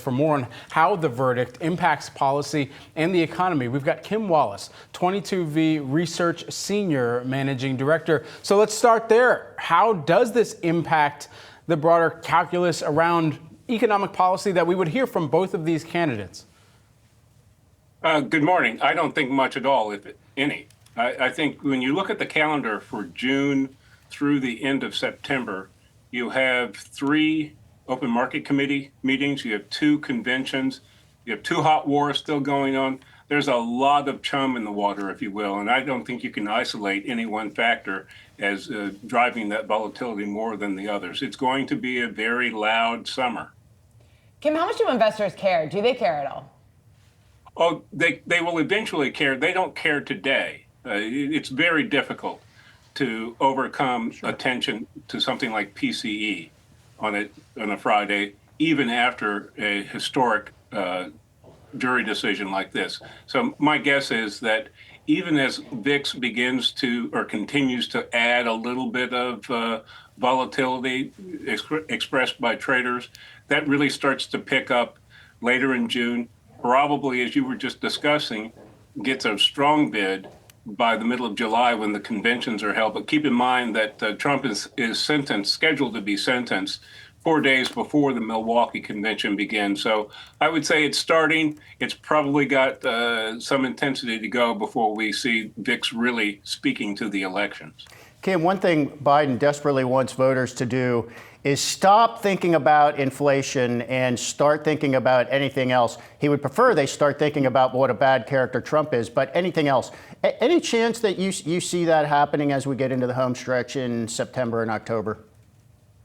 for more on how the verdict impacts policy and the economy. We've got Kim Wallace, 22V Research Senior Managing Director. So let's start there. How does this impact the broader calculus around economic policy that we would hear from both of these candidates? Good morning. I don't think much at all, if any. I think when you look at the calendar for June through the end of September, you have 3 open market committee meetings, you have 2 conventions, you have 2 hot wars still going on. There's a lot of chum in the water, if you will, and I don't think you can isolate any one factor as driving that volatility more than the others. It's going to be a very loud summer. Kim, how much do investors care? Do they care at all? Oh, they will eventually care. They don't care today. It's very difficult to overcome attention to something like PCE on a Friday, even after a historic jury decision like this. So my guess is that even as VIX begins to or continues to add a little bit of volatility expressed by traders, that really starts to pick up later in June. Probably, as you were just discussing, gets a strong bid by the middle of July when the conventions are held. But keep in mind that Trump is scheduled to be sentenced 4 days before the Milwaukee convention begins. So I would say it's starting. It's probably got some intensity to go before we see VIX really speaking to the elections. Kim, one thing Biden desperately wants voters to do is stop thinking about inflation and start thinking about anything else. He would prefer they start thinking about what a bad character Trump is, but anything else. Any chance that you see that happening as we get into the home stretch in September and October?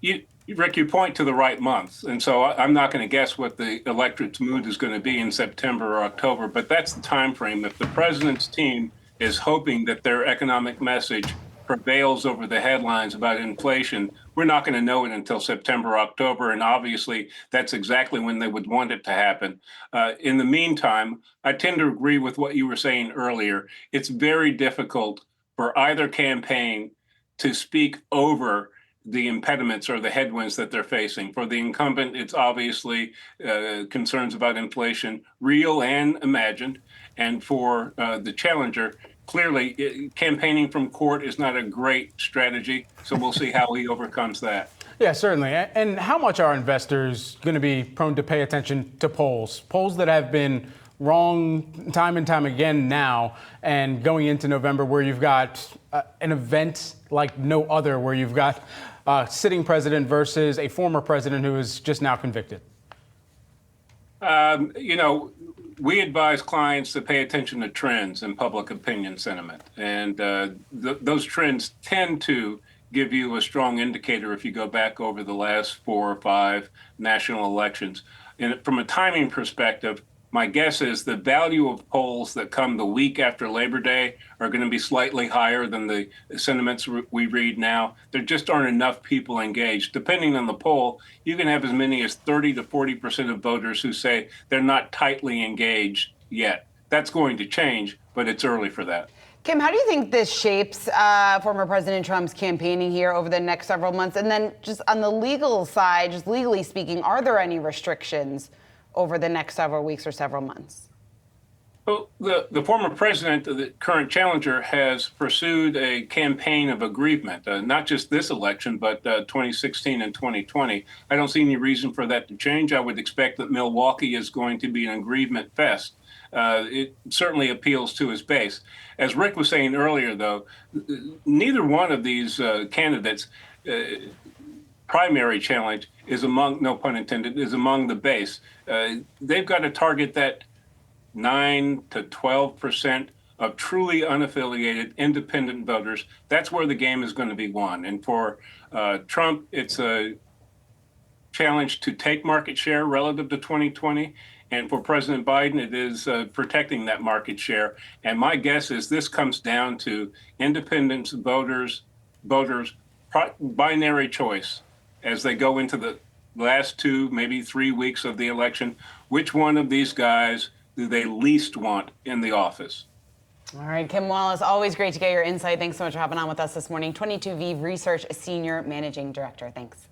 Rick, you point to the right months, and so I'm not going to guess what the electorate's mood is going to be in September or October, but that's the time frame. If the president's team is hoping that their economic message prevails over the headlines about inflation, we're not going to know it until September, October, and obviously that's exactly when they would want it to happen. In the meantime, I tend to agree with what you were saying earlier. It's very difficult for either campaign to speak over the impediments or the headwinds that they're facing. For the incumbent, it's obviously concerns about inflation, real and imagined. And for the challenger, clearly, campaigning from court is not a great strategy, so we'll see how he overcomes that. Yeah, certainly. And how much are investors going to be prone to pay attention to polls that have been wrong time and time again now, and going into November where you've got an event like no other, where you've got a sitting president versus a former president who is just now convicted? We advise clients to pay attention to trends in public opinion sentiment. And those trends tend to give you a strong indicator if you go back over the last 4 or 5 national elections. And from a timing perspective, my guess is the value of polls that come the week after Labor Day are going to be slightly higher than the sentiments we read now. There just aren't enough people engaged. Depending on the poll, you can have as many as 30 to 40% of voters who say they're not tightly engaged yet. That's going to change, but it's early for that. Kim, how do you think this shapes former President Trump's campaigning here over the next several months? And then just on the legal side, just legally speaking, are there any restrictions over the next several weeks or several months? Well, the former president, the current challenger, has pursued a campaign of aggrievement, not just this election, but 2016 and 2020. I don't see any reason for that to change. I would expect that Milwaukee is going to be an aggrievement fest. It certainly appeals to his base. As Rick was saying earlier, though, neither one of these candidates' primary challenge is among, no pun intended, is among the base. They've got to target that 9 to 12% of truly unaffiliated independent voters. That's where the game is going to be won. And for Trump, it's a challenge to take market share relative to 2020. And for President Biden, it is protecting that market share. And my guess is this comes down to independent voters, binary choice as they go into the last 2, maybe 3 weeks of the election. Which one of these guys do they least want in the office? All right, Kim Wallace, always great to get your insight. Thanks so much for hopping on with us this morning. 22V Research Senior Managing Director. Thanks.